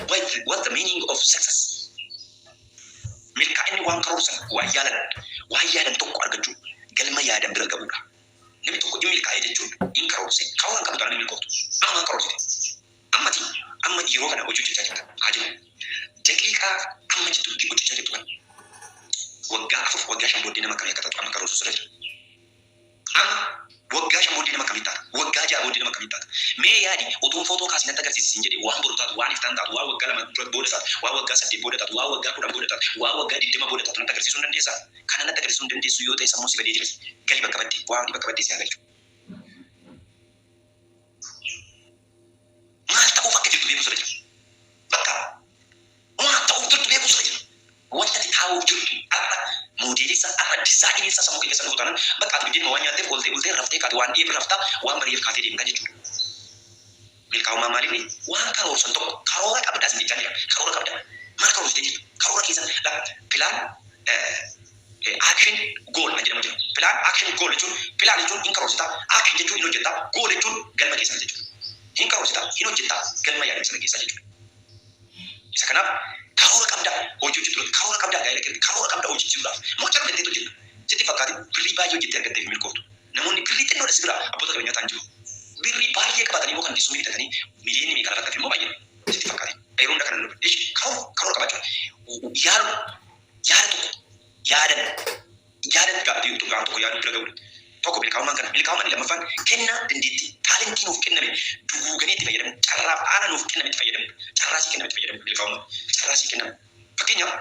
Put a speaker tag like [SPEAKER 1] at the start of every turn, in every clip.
[SPEAKER 1] What's the meaning of success? Milkaa'inni waan karoorsan waa yaadan tokko argachuu galma yaadan bira gabuudha. Namni tokko inni milkaa'ee jechuun inni karoorse karooraan qabu taanaan milkooftu. Amma karoorsite. Amma yeroo kana hojii hojjechaa jirta. Haajima. Daqiiqaa amma jettu hojjechaa jirtu kan waggaa 5 booddee nama kamii akka taatu amma karoorsu sirra jira. Amma waggaa 5 booddee nama kamii taata? Waggaa 6 booddee nama kamii taata? Mee yaadi utuun footoo kaasii natti agarsiisin jedhee waan boru taatu, waan iftaan taatu, waan waggaa 2 booda taatu, waan waggaa 8 booda taatu, waan waggaa 10 booda taatu, waan waggaa 20 booda taatu natti agarsiisuu dandeessaa? Kana natti agarsiisuu dandeessu yoo ta'e sammuu si badee jiras gali bakka baddee waan bakka baddee si agarsiisu. Maal ta'uuf akka jirtu beeku sirra jira. Bakka maal ta'uuf jirtu beeku sirra jira. Wanta ati taa'uuf jirtu akka moodeelisa akka dizaayinisa sammuu keessa nuuf taanaan bakka ati biddeen waan nyaateef oltee raftee kaate waan dhiyeef raftaa waan bareef kaatee deemtaa jechuudha. Milkaa'ummaa maaliif waan karoorsan tokko karoora qabdaas hin jechaa jira. Karoora qabda. Maal karoorsitee jirtu? Karoora keessa pilaan action goal jedhamu jira. Pilaan action goal jechuun pilaan jechuun hin karoorsita. Action jechuun hin hojjeta. Goal jechuun galma keessa jechuudha. Hin karoorsita, hin hojjeta, galma yaadame sana keessa jechuudha. Isa kanaaf karoora qabda hojii hojjetu karoora qabda gaa'ela keessa karoora qabda hojii hojjetuudhaaf mucaa dandeettii hojjetu. Sitti fakkaate birrii baay'ee hojjettee argattee fi milkooftu. Namoonni birrii xinnoo dhas bira abboota qabeenyaa ta'an jiru. Birrii baay'ee qabatanii immoo kan disuu miidhatanii miliyoonii meeqa lafa immoo baay'ee sitti fakkaate. Yeroo hunda kana nuuf karoora qabaachuudha. Yaadan gaaddii dhugaan tokko yaaduu bira ga'uudha. Tokko milkaa'ummaan kana milkaa'ummaan lammaffaan kennaa dandeettii taalentii nuuf kenname duguuganii itti fayyadamu carraaf aana nuuf kenname itti fayyadamu carraasii kenname itti fayyadamu milkaa'ummaan carraasii kenname. Fakkeenyaaf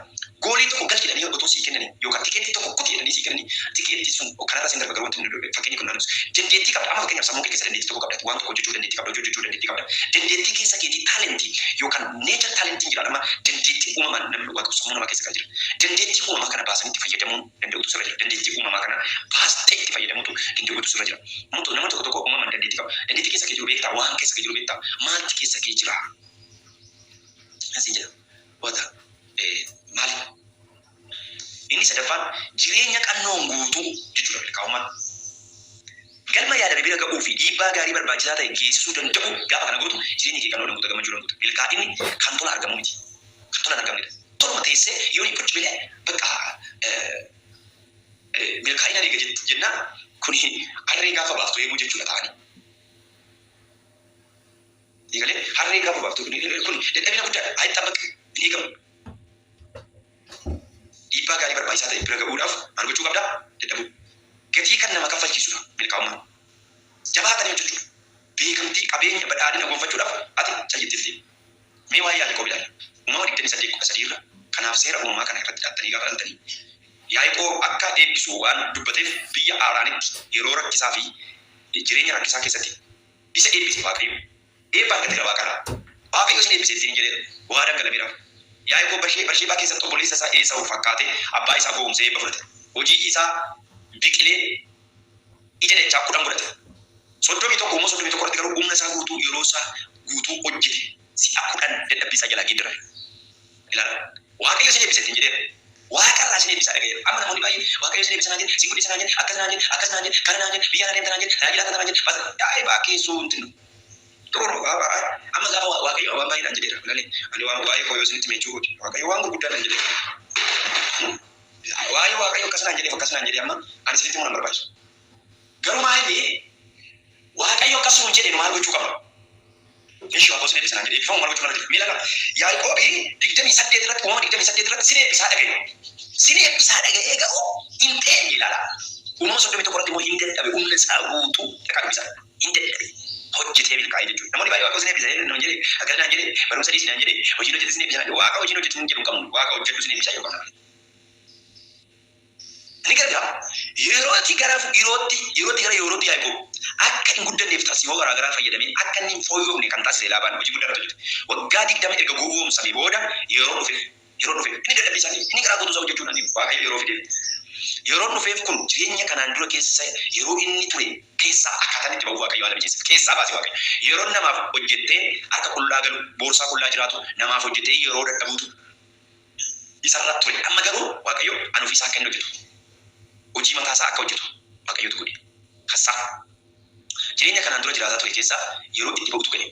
[SPEAKER 1] goolii tokko galchidhanii otoo sii kennanii yookaan tikeettii tokko kuti jedhanii sii kennanii tikeettii sun kanarra siin darba garuu wanti fakkeenya kun naannus dandeettii qabda amma fakkeenyaaf sammuu keessa dandeettii tokko qabda waan tokko hojjechuu dandeettii qabda hojjechuu dandeettii qabda dandeettii keessa keetii taalentii yookaan neechar taalentii jedhama amma dandeettii uumamaan namni waaqu sammuu namaa keessa kan jira dandeettii uumamaa kana baasanii itti fayyadamuun danda'utu sirra jira dandeettii uumamaa kana baastee itti fayyadamuutu danda'utu sirra jira nama tokko uumamaan dandeettii qaba dandeettii keessa kee jiru beektaa waan keessa kee jiru beektaa maalti keessa kee jira asiin jedha wata maali inni sadaffaan jireenya qannoon guutuu jechuudha milkaa'ummaan. Galma yaadame bira ga'uu fi dhiibbaa gaarii barbaachisaa ta'e geessisuu danda'u gaafa kana gootu jireenya kee qannoon guutuu gammachuudhaan guutuu. Milkaa'inni kan tola argamu miti. Kan tola argamnedha. Toluma teessee yoo inni qochi bilee bakka milkaa'ina eega jennaan kuni harree gaafa baaftu eeguu jechuudha ta'anii. Eegalee harree gaafa baaftu kun dadhabina guddaadha. Haa itti bakka hin eegamu. Dhiibbaa gaarii barbaachisaa ta'e bira ga'uudhaaf maal gochuu qabda? Dadhabuu. Gatii kan nama kaffalchiisudha milkaa'ummaan. Jabaatanii hojjechuudha. Beekamtii qabeenya badhaadhina gonfachuudhaaf ati cayyittifti. Mee waa'ee yaadii qobi ilaali. Uumama 28:3 irra kanaaf seera uumamaa kana irratti dhaattanii gaafa dhaltanii. Yaa'ii akka eebbisu waan dubbateef biyya Aaraanitti yeroo rakkisaa fi jireenya rakkisaa keessatti isa eebbise Waaqayyo. Eebbaan gadi qabaa qara. Waaqayyo isin eebbise ittiin jedhee waa dhangalameera. Yaa'ii Barsheebaa keessatti obboleessa isaa Esaawuu fakkaatee abbaa isaa goomsee eebba fudhate. Hojii isaa biqilee ija dachaa 10 godhate. 31 irratti garuu humna isaa guutuu yeroo isaa guutuu hojjete. Si'a 10 dadhabbii isaa jalaa geeddarame. Ilaala. Waaqayyo isin eebbise ittiin jedhee Waaqayyo isin eebbisa dhaga'eera. Amma namoonni baay'een Waaqayyo isin eebbisa naan jedhe, isin guddisa naan jedhe, akkas naan jedhe, kana naan jedhe, biyya naan deemta naan jedhe, tajaajila kana naan jedhe. Yaa'ii baakkeessuu hin amma gaafa Waaqayyo waan baay'ee naan jedheera. Ani waan baay'ee koo yoo isinitti meechuu godhe. Waaqayyo waan gurguddaa naan jedheera. Waaqayyo akkas naan jedhe amma ani isinitti himuun barbaachisu. Garuu maali Waaqayyo akkas nuun jedhe maal gochuu qabna? Ishee waan gosa eebbisaa naan jedhe eebbifamu maal gochuu qabna? Miila kana Yaaqoobii 28 irratti uumama 28 irratti sin eebbisaa dhaga'e. Sin eebbisaa dhaga'ee garuu hin teenye ilaala. Uumama 31 irratti immoo hin dadhabe humna isaa guutuu dhaqaabisaa hin dadhabe. Hojjetee milkaa'ee jechuudha. Namoonni baay'ee Waaqa isin eebbisa naan jedhe, akkas naan jedhe, barumsa dhiisi naan jedhe, hojii hojjete isin eebbisa naan jedhe, Waaqa hojii hojjetu hin jedhu qabu, Waaqa hojjetu isin eebbisa yookaan. Ni gargaara. Yerootti gara yerootti Yaaqoob akka hin guddanneef taasifoo garaagaraa fayyadamee akka inni hin fooyyofne kan taasise Laabaan hojii guddaa hojjete. Waggaa 20 erga gowwoomsamee booda yeroo dhufe inni dadhabbisaa inni garaa guutuu isaa hojjechuudhaan Waaqayyo yeroo fide. Yeroo dhufeef kun jireenya kanaan dura keessa yeroo inni ture keessaa akkaataan itti ba'u Waaqayyo haala mijeessa. Keessaa baase Waaqayyo. Yeroo namaaf hojjettee harka qullaa galu, boorsaa qullaa jiraatu, namaaf hojjettee yeroo dadhabuutu isarratti ture. Amma garuu Waaqayyo an ofii isaa akka inni hojjetu. Hojii mataa isaa akka hojjetu Waaqayyotu godhe. Hassaa jireenya kanaan dura jiraataa ture keessaa yeroo itti ba'utu kenne.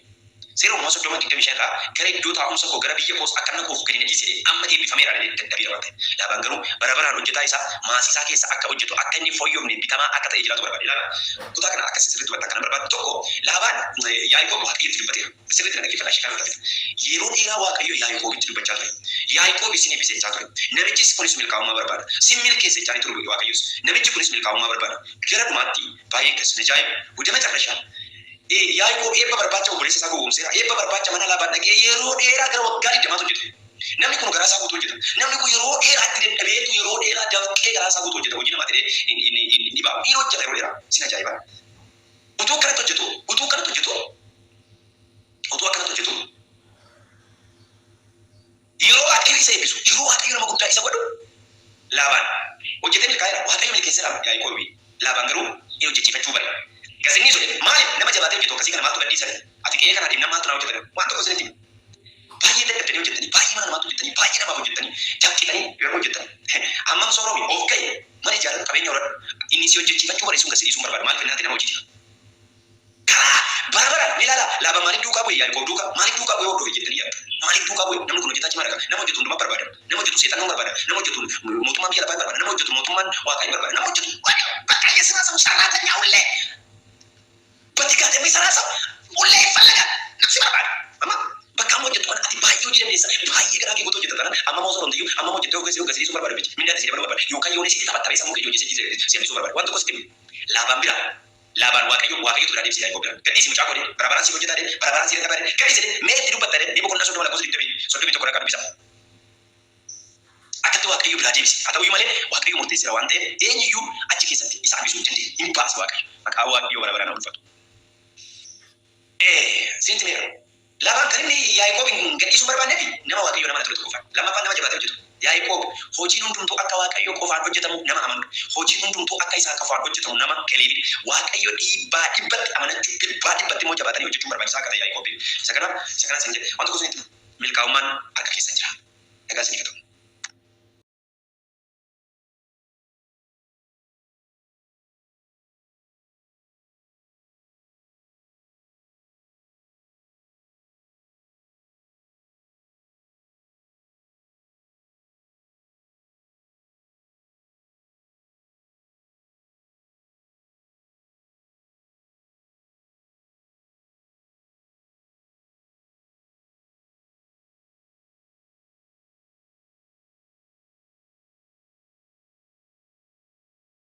[SPEAKER 1] Seeruma maasoo doomaa digdami shan irraa gara iddoo taa'umsa koo gara biyya koos akka inni koof gadi na dhiisee amma eebbifameera dadhabee raawwate. Laabaan garuu bara baraan hojjetaa isaa maasii isaa keessa akka hojjetu akka inni fooyyofne bitamaa akka ta'e jiraatu barbaade. Ilaala kutaa kana akka sirriitti hubatta kana barbaadu tokko Laabaan Yaaqoob Waaqayyotti dubbateera. Sirriitti dhaggeeffadhaa ishee kana taate. Yeroo dheeraa Waaqayyo Yaaqoobitti dubbachaa ture. Yaaqoob isin eebbisee ture. Namichis kunis milkaa'ummaa barbaada. Sin milkeessa jechaa ture Waaqayyos. Namichi kunis milkaa'ummaa barbaada. Gara dhumaatti baay'ee akkasuma ajaa'iba. Guddaa macarrashaa. Yaaqoob eebba barbaacha obboleessa isaa gowwoomseera. Eebba barbaacha mana Laabaan dhaqee yeroo dheeraa gara waggaa 20 hojjete. Namni kun garaa isaa guutuu hojjeta. Namni kun yeroo dheeraatti dadhabeetu yeroo dheeraa dafqee garaa isaa guutuu hojjeta. Hojii namaa ta'ee inni ba'a. Inni hojjeta yeroo dheeraa. Sin ajaa'iba. Utuu akkanatti hojjetu yeroo Waaqayyo isa eebbisu yeroo Waaqayyo nama guddaa isa godhu Laabaan hojjetee milkaa'eera. Waaqayyo milkeesseera Yaaqoob. Laabaan garuu inni hojjechiifachuu bare. Gazinni sun maali nama jabaatee hojjetu akkasii kana maaltu gadhiisa? Ati qe'ee kana deemnaan maaltu naa hojjetan? Waan tokko isinitti baay'ee dadhabdanii hojjetanii baay'ee mana namaatti hojjetanii baay'ee namaaf hojjetanii jaqqitanii yeroo hojjetan hammam sooroomi of ga'e mana ijaarratu qabeenya horadhu inni si hojjechiifachuu bare sun gasi dhiisuun barbaada maal kennaati nama hojjechiifa. Karaa bara bara ni ilaala Laabaan maaliif duukaa bu'e Yaaqoob duukaa maaliif duukaa bu'e hordofee jettanii yaadda maaliif duukaa bu'e namni kun hojjetaa cimaa dhagaa nama hojjetu hundumaa barbaada nama hojjetu seexanuu barbaada nama hojjetu mootummaan biyya lafaa barbaada nama hojjetu mootummaan Waaqayyo barbaada nama hojjetu bakka yeessaa samu sararaatanii hawullee Batika demi sarasa oleh falaga nafsi barbaada amma bakka ammoo hojjetu kana ati baay'ee hojii dandeessa baay'ee garaa kee guutuu hojjeta tanan amma moo soron diyu amma moo hojjetee ogeessii barbaada bichi mindaa isii barbaada yookaan yoo nisi taphattee sammuu kee hojii seemisuu barbaada waan tokko sitti Laabaan bira Laabaan Waaqayyo bira deebisee Yaaqoob bira gadhiisi mucaa godhe barabaraan si hojjetaa de barabaraan si dadhabaa de gadhiisi de mee itti dubbatta de dhibba kun nasoo lakkoofsa soddomii tokko rakkaa dubbisa akkatti Waaqayyo bira deebise haa ta'uyyuu malee Waaqayyo murteesseera waan ta'eef eenyuyyuu achi keessatti isa hambisuu hin dandeenye hin baase Waaqayyo maqaa Waaqayyo barabaraan haa ulfatu. Sintimeera Laabaan kan inni Yaaqoob gadhiisuu barbaanneef nama Waaqayyo nama ture qofaan lammaffaan nama jabaatee hojjetu. Yaaqoob hojiin hundumtuu akka Waaqayyo qofaan hojjetamu nama amanu hojiin hundumtuu akka isaa qofaan hojjetamu nama keleebi Waaqayyo dhibbatti amanachuu dhibbatti immoo jabaatanii hojjechuun barbaachisaa akka ta'e Yaaqoob isa kana sin jedhe waan tokko sun milkaa'ummaan harka keessa jira. Nagaa isinii haa ta'u.